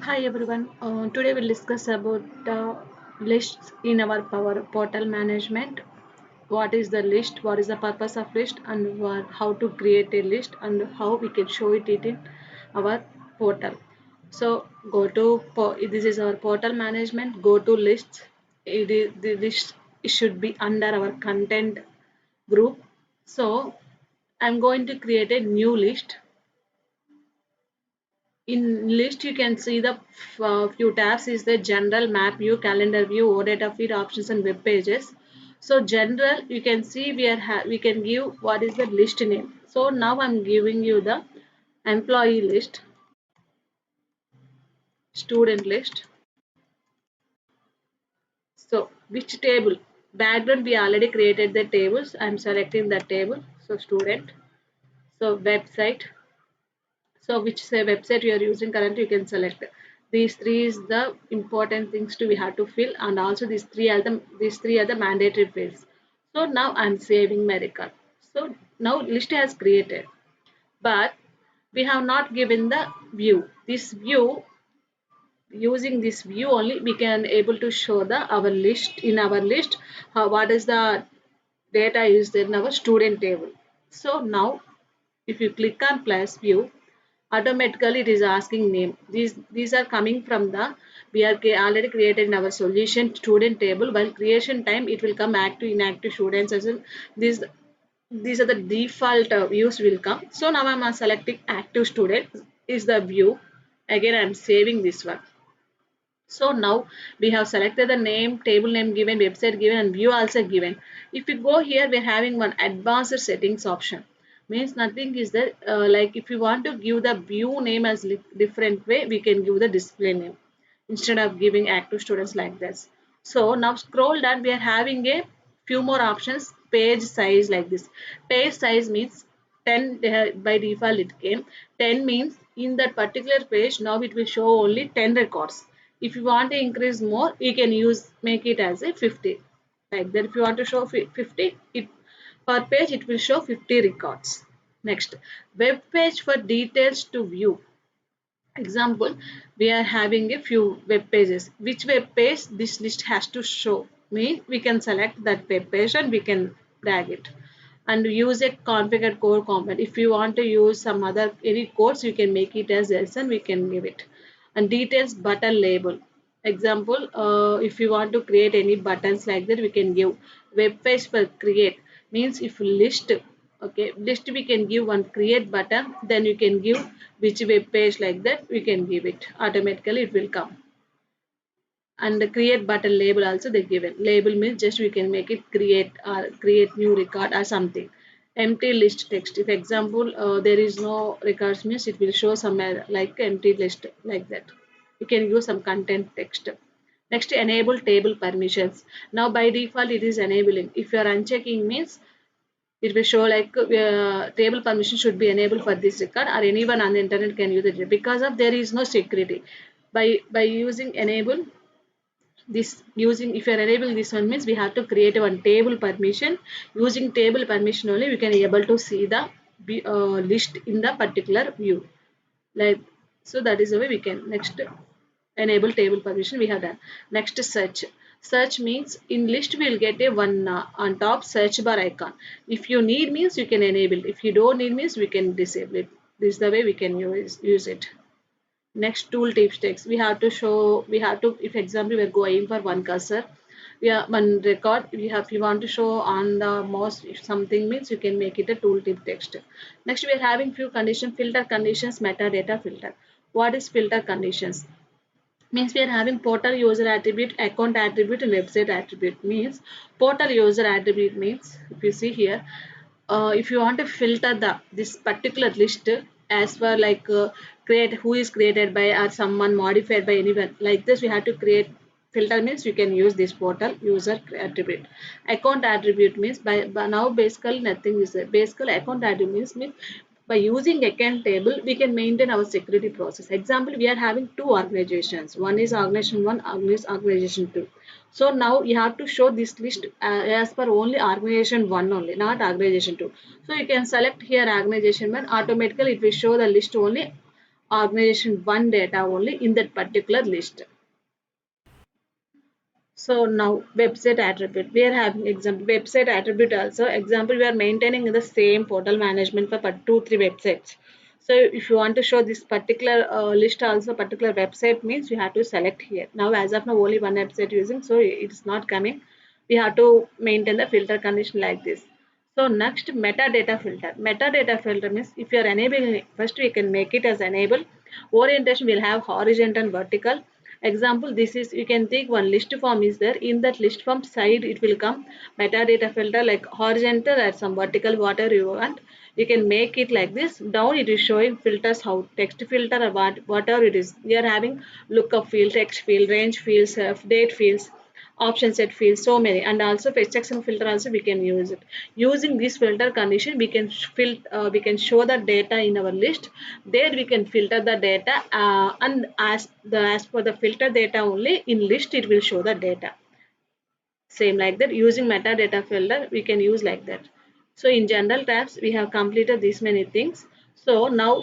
Hi everyone. Today we'll discuss about lists in our Power Portal management. What is the list? What is the purpose of list? And how to create a list and how we can show it in our portal. So go to this is our portal management. Go to lists. The list should be under our content group. So I'm going to create a new list. In list you can see the few tabs is the general, map view, calendar view, data feed, options and web pages. So general you can see we can give what is the list name. So now I'm giving you the employee list, student list. So which table? Background we already created the tables. I'm selecting the table. So student. So website. So which say website you are using currently you can select. These three is the important things to we have to fill, and also these three are the mandatory fields. So now I'm saving my record. So now list has created, but we have not given the view. This view, using this view only we can able to show the our list in our list. What is the data is in our student table. So now if you click on plus view, automatically it is asking name. These are coming from the we are already created in our solution student table. While creation time it will come active inactive students as in these these are the default views will come. So now I'm selecting active student is the view. Again I'm saving this one. So now we have selected the name, table name given, website given, and view also given. If you go here, we're having one advanced settings option. Means nothing is there. Like if you want to give the view name as different way, we can give the display name instead of giving active students like this. So now scroll down, we are having a few more options. Page size like this. Page size means 10 by default it came. 10 means in that particular page now it will show only 10 records. If you want to increase more you can use make it as a 50 like that. If you want to show 50 it per page it will show 50 records. Next, web page for details to view. Example, we are having a few web pages. Which web page this list has to show? Mean we can select that web page and we can drag it and use a configured core component. If you want to use some other any codes, you can make it as else and we can give it. And details button label. Example, if you want to create any buttons like that, we can give web page for create. Means if list, okay, list we can give one create button, then you can give which web page like that, we can give it. Automatically it will come. And the create button label also they given. Label means just we can make it create or create new record or something. Empty list text. If example there is no records means it will show somewhere like empty list like that. You can use some content text. Next, enable table permissions. Now by default it is enabling. If you are unchecking means it will show like table permission should be enabled for this record or anyone on the internet can use it because of there is no security. By using enable this using if you are enabling this one means we have to create one table permission. Using table permission only we can able to see the list in the particular view like. So that is the way we can. Next, enable table permission we have done. Next, search means in list we will get a one on top search bar icon. If you need means you can enable, if you don't need means we can disable it. This is the way we can use it. Next, tool tips text we have to show. We have to, if example we're going for one cursor, we have one record, we have, you want to show on the mouse if something means you can make it a tooltip text. Next, we are having few condition filter conditions, metadata filter. What is filter conditions? Means we are having portal user attribute, account attribute and website attribute. Means portal user attribute means if you see here, if you want to filter the this particular list as for like create who is created by or someone modified by anyone like this, we have to create filter means you can use this portal user attribute. Account attribute means by now basically nothing is there. Basically account attribute means by using account table we can maintain our security process. Example, we are having two organizations, one is organization 1, organization 2. So now you have to show this list as per only organization 1 only, not organization 2. So you can select here organization 1, automatically it will show the list only organization one data only in that particular list. So now website attribute. We are having example website attribute also. Example, we are maintaining the same portal management for 2 3 websites. So if you want to show this particular list also particular website means you have to select here. Now as of now only one website using, so it is not coming. We have to maintain the filter condition like this. So next metadata filter. Metadata filter means if you are enabling it, first we can make it as enable. Orientation will have horizontal and vertical. Example, this is you can take one list form is there. In that list form side it will come metadata filter like horizontal or some vertical whatever you want. You can make it like this. Down it is showing filters how text filter or whatever it is. We are having lookup field, text field, range fields, date fields, option set fields, so many, and also fetch section filter also we can use it. Using this filter condition we can we can show the data in our list. There we can filter the data, and as for the filter data only in list it will show the data. Same like that, using metadata filter we can use like that. So in general tabs we have completed these many things. So now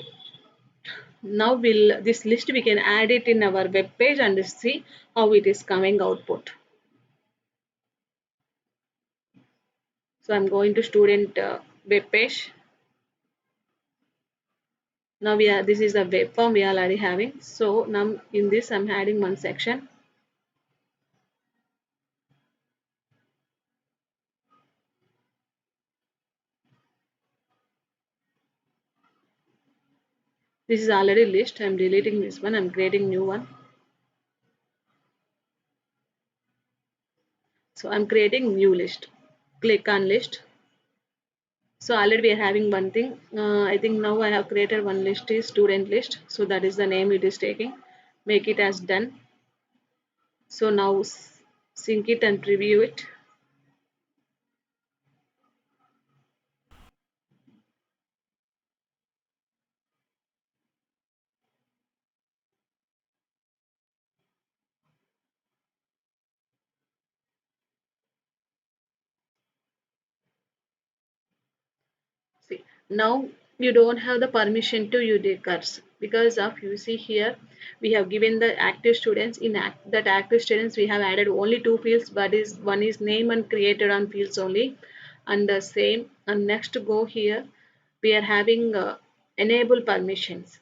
will this list we can add it in our web page and see how it is coming output. So I'm going to student web page. Now we are, this is the web form we are already having. So now in this I'm adding one section. This is already list. I'm deleting this one. I'm creating new one. So I'm creating new list. Click on list. So already we are having one thing. I think now I have created one list is student list. So that is the name it is taking. Make it as done. So now sync it and preview it. See, now you don't have the permission to use the cursor because of you see here we have given the active students in that active students we have added only two fields, but is one is name and created on fields only, and the same and next go here we are having enable permissions.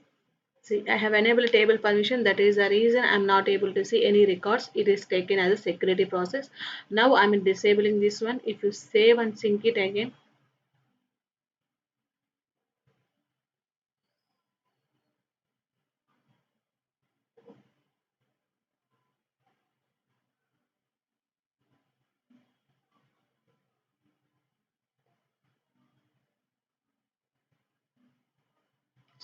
See, I have enabled table permission. That is the reason I'm not able to see any records. It is taken as a security process. Now I'm disabling this one. If you save and sync it again,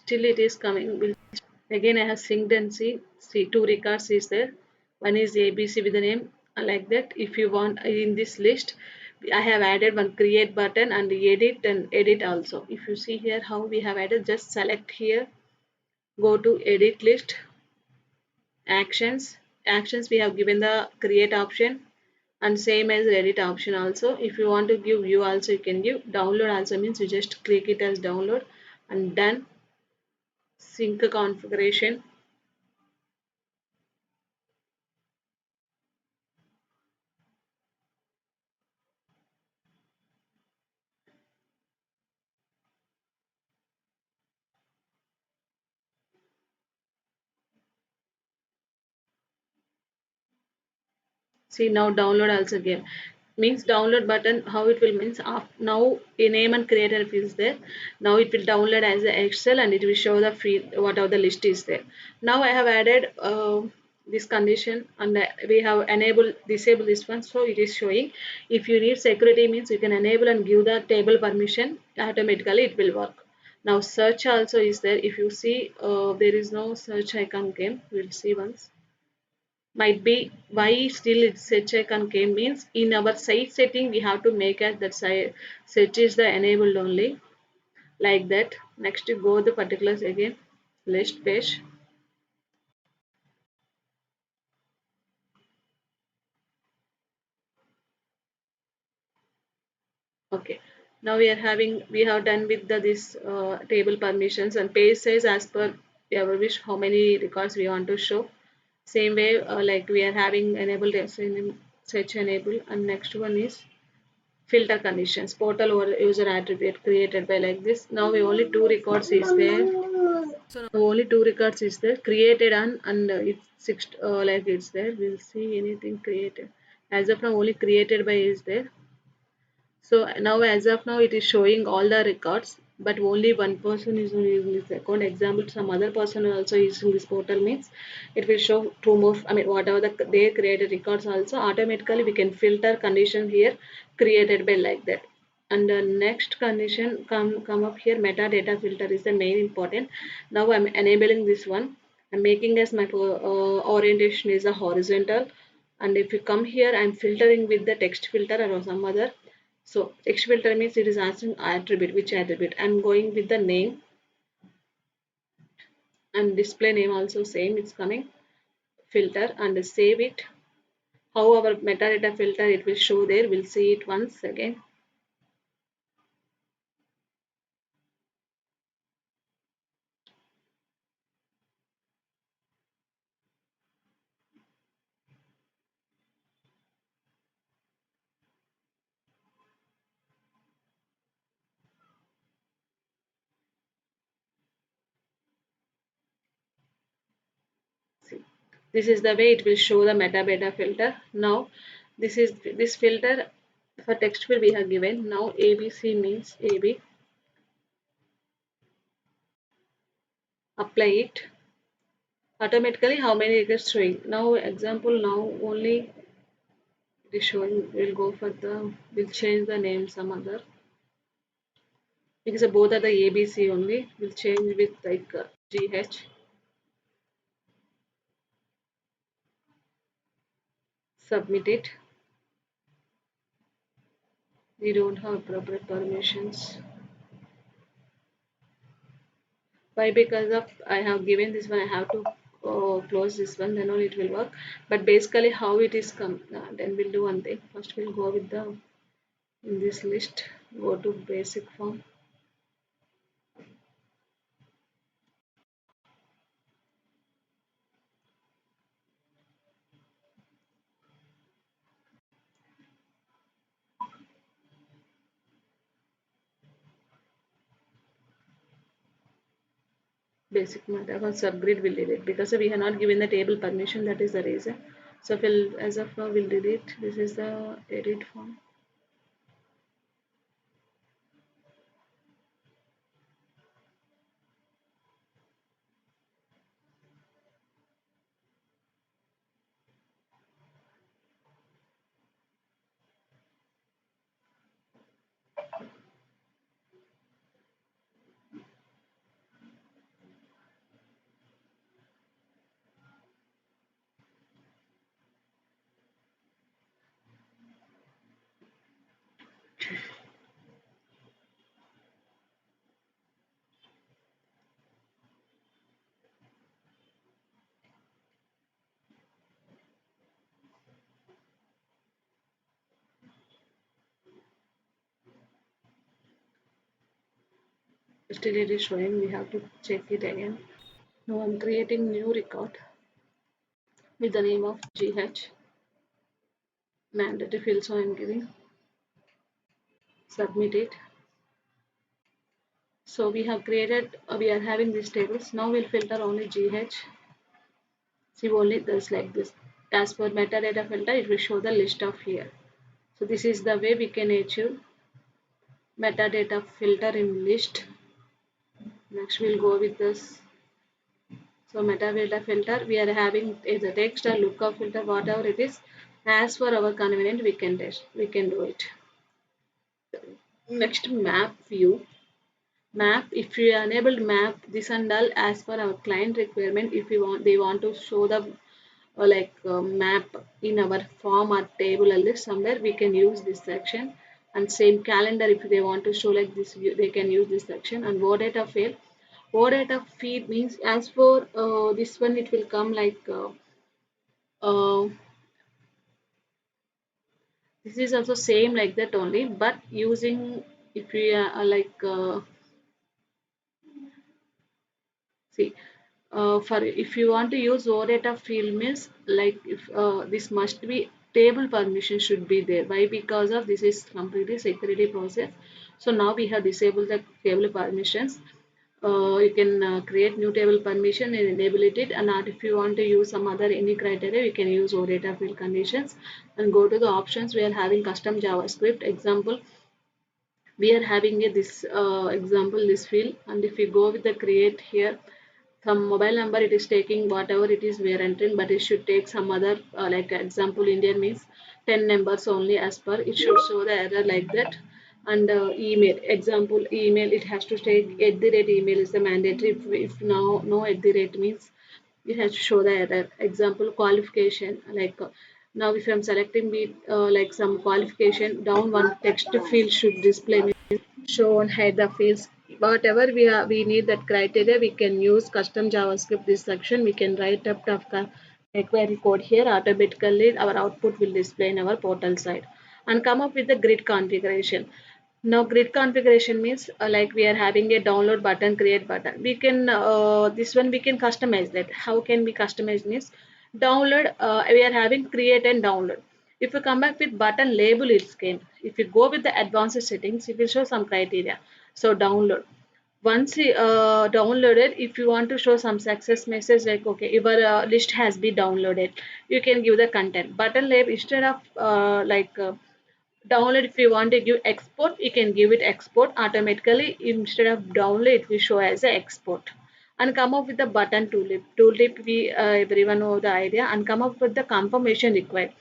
still it is coming. Again, I have synced and see two records is there. One is ABC with the name like that. If you want in this list, I have added one create button and edit also. If you see here how we have added, just select here, go to edit list, actions we have given the create option and same as edit option also. If you want to give view also you can give. Download also means you just click it as download and done. Sync configuration. See now download also game means download button how it will means now a name and creator fields there. Now it will download as a Excel and it will show the field whatever the list is there. Now I have added this condition and we have enabled disable this one, so it is showing. If you need security means you can enable and give the table permission, automatically it will work. Now search also is there. If you see there is no search icon came, we'll see once. Might be why still it's search icon came means in our site setting we have to make it that search is the enabled only like that. Next you go the particulars again, list page. Okay, now we are having we have done with the this table permissions and page size as per our wish how many records we want to show. Same way, like we are having enabled search enable, and next one is filter conditions portal or user attribute created by like this. Now we only two records is there. So now only two records is there created and it's six like it's there. We'll see anything created. As of now, only created by is there. So now as of now it is showing all the records, but only one person is using this account. Example, some other person also using this portal means it will show two more, I mean whatever they created records also automatically we can filter condition here created by like that. And the next condition come up here, metadata filter is the main important. Now I'm enabling this one. I'm making as my orientation is a horizontal, and if you come here I'm filtering with the text filter or some other. So text filter means it is asking attribute, which attribute. I'm going with the name, and display name also same, it's coming filter and save it. How our metadata filter it will show there, we'll see it once again. See, this is the way it will show the metadata filter. Now this is this filter for text field we have given. Now ABC means AB, apply it automatically how many it is showing. Now example, now only it is showing, we'll go for the, we'll change the name some other, because both are the ABC only. We'll change with like GH, submit it. We don't have appropriate permissions. Why? Because of I have given this one, I have to close this one, then only it will work. But basically how it is come, then we'll do one thing. First we'll go with the, in this list, go to basic form. Basic matter for subgrid will delete because we have not given the table permission, that is the reason. So we'll, as of now we'll delete. This is the edit form. Still it is showing, we have to check it again. Now I'm creating new record with the name of GH, mandatory field, so I'm giving, submit it. So we have created, we are having these tables. Now we'll filter only GH. See, only this like this. As per metadata filter, it will show the list of here. So this is the way we can achieve metadata filter in list. Next we'll go with this. So metadata filter, we are having is a text or lookup filter, whatever it is. As for our convenient, we can test, we can do it. Next, map view. Map, if you enabled map this and all as per our client requirement, if you want, they want to show the map in our form or table or list somewhere, we can use this section. And same calendar, if they want to show like this view, they can use this section. And what data fail, what data feed means as for this one it will come like uh, this is also same like that only, but using, if we are see, for if you want to use OData field means like if this must be table permission should be there. Why? Because of this is completely security process. So now we have disabled the table permissions. You can create new table permission and enable it, and not if you want to use some other any criteria you can use OData field conditions and go to the options. We are having custom JavaScript example. We are having a this example this field, and if you go with the create here, some mobile number it is taking whatever it is we are entering, but it should take some other like example Indian means 10 numbers only as per it should show the error like that. And email example email it has to take at the rate email is the mandatory. If now no at the rate means it has to show the error. Example qualification like now if I'm selecting the like some qualification down one text field should display show and hide the fields. Whatever we need that criteria we can use custom JavaScript this section we can write up the query code here automatically our output will display in our portal side and come up with the grid configuration. Now grid configuration means like we are having a download button create button we can this one we can customize that. How can we customize means download we are having create and download. If you come back with button label its game, if you go with the advanced settings it will show some criteria. So download once you downloaded, if you want to show some success message like okay your list has been downloaded, you can give the content button label instead of download. If you want to give export you can give it export automatically. Instead of download it will show as a export. And come up with the button tooltip we everyone know the idea, and come up with the confirmation required.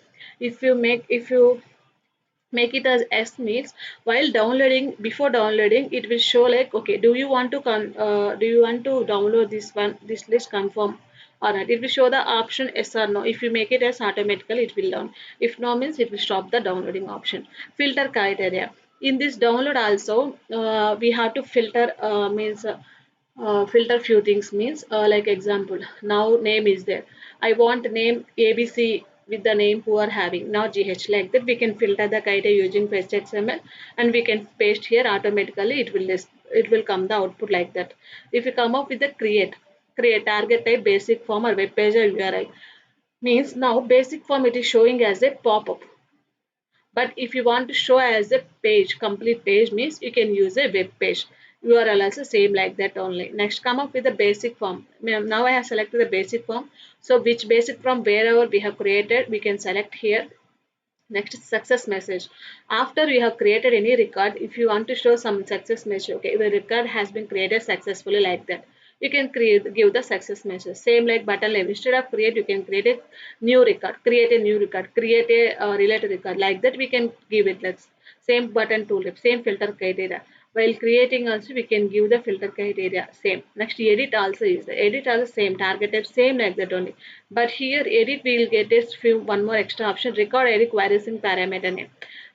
If you make it as S means while downloading before downloading it will show like okay do you want to do you want to download this one this list confirm or not. It will show the option yes or no. If you make it as automatically it will down. If no means it will stop the downloading option. Filter criteria in this download also we have to filter means filter few things means like example now name is there. I want name ABC with the name who are having now GH like that we can filter the criteria using paste XML and we can paste here automatically it will list it will come the output like that. If you come up with the create target type basic form or web page or URI means now basic form it is showing as a pop-up, but if you want to show as a page complete page means you can use a web page. URL also same like that only. Next come up with the basic form. Now I have selected the basic form, so which basic form wherever we have created we can select here. Next is success message. After you have created any record, if you want to show some success message, okay, the record has been created successfully like that. You can give the success message. Same like button label. Instead of create, you can create a new record, create a new record, create a related record. Like that, we can give it. Let's same button tooltip, same filter criteria. While creating also, we can give the filter criteria same. Next, edit also is the edit also same targeted same like that only. But here edit we will get this few one more extra option record edit queries in parameter name.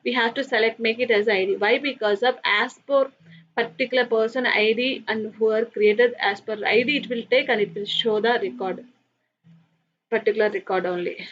We have to select make it as ID. Why? Because of as per particular person ID and who are created as per ID it will take and it will show the record particular record only.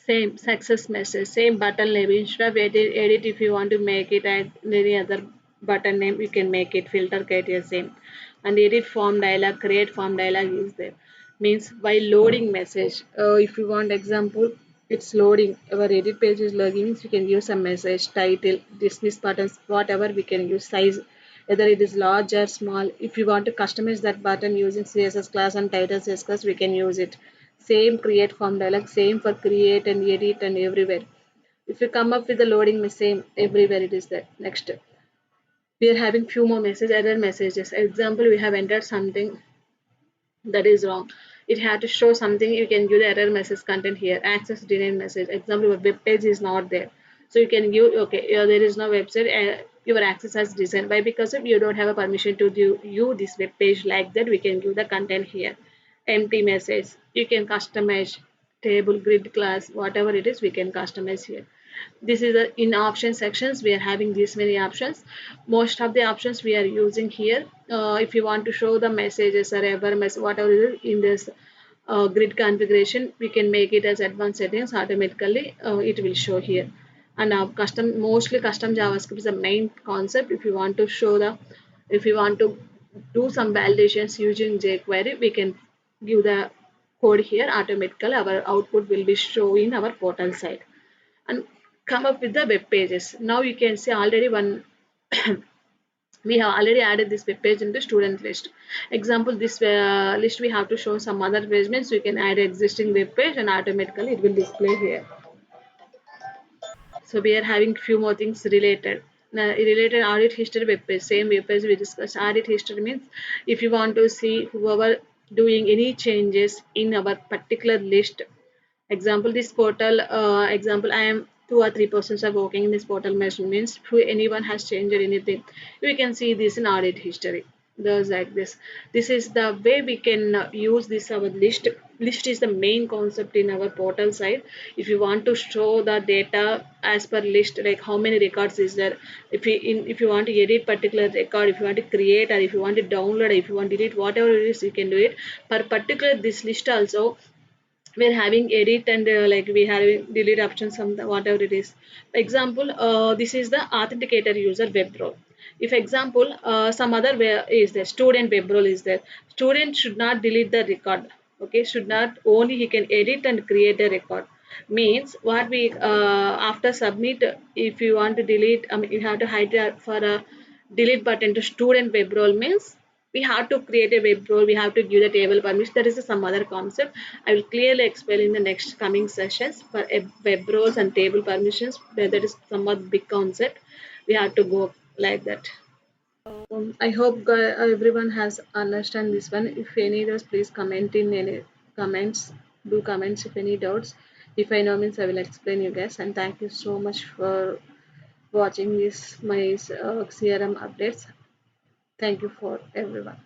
Same success message, same button label. Instead of edit if you want to make it add any other button name, you can make it filter criteria same. And edit form dialog, create form dialog is there. Means while loading message, if you want example, it's loading. Our edit page is loading, means you can use some message, title, dismiss buttons, whatever we can use size. Whether it is large or small, if you want to customize that button using CSS class and title CSS class, we can use it. Same create form dialog, same for create and edit and everywhere. If you come up with the loading same everywhere it is there. Next we are having few more error messages. Example we have entered something that is wrong. It had to show something. You can give the error message content here. Access denied message. Example your web page is not there, so you can give okay there is no website. Your access has designed. Why? Because if you don't have a permission to view this web page like that, we can give the content here. Empty message. You can customize table grid class whatever it is we can customize here. This is the in option sections we are having these many options. Most of the options we are using here. If you want to show the messages or ever message whatever it is in this grid configuration we can make it as advanced settings automatically it will show here. And now mostly custom JavaScript is the main concept. If you want to show the if you want to do some validations using jQuery we can give the code here, automatically our output will be shown in our portal side and come up with the web pages. Now you can see already one we have already added this web page in the student list. Example, this list we have to show some other page means we can add existing web page and automatically it will display here. So we are having few more things related. Related audit history web page, same web page we discussed. Audit history means if you want to see whoever doing any changes in our particular list. Example, this portal, example, I am two or three persons are working in this portal means who anyone has changed anything. We can see this in audit history. There's like this. This is the way we can use this our list. List is the main concept in our portal side. If you want to show the data as per list, like how many records is there, if you want to edit particular record, if you want to create or if you want to download, if you want to delete, whatever it is, you can do it. Per particular this list also we're having edit and like we having delete options some whatever it is. Example, this is the authenticator user web role. If example, some other way is there, student web role is there, student should not delete the record. Okay, should not, only he can edit and create a record. Means what we after submit, if you want to delete, I mean you have to hide it for a delete button to student web role means we have to create a web role, we have to give the table permission. That is some other concept. I will clearly explain in the next coming sessions for web roles and table permissions. That is somewhat big concept. We have to go like that. I hope everyone has understand this one. If any doubts, please comment in any comments. Do comments if any doubts. If I know means I will explain you guys. And thank you so much for watching this my CRM updates. Thank you for everyone.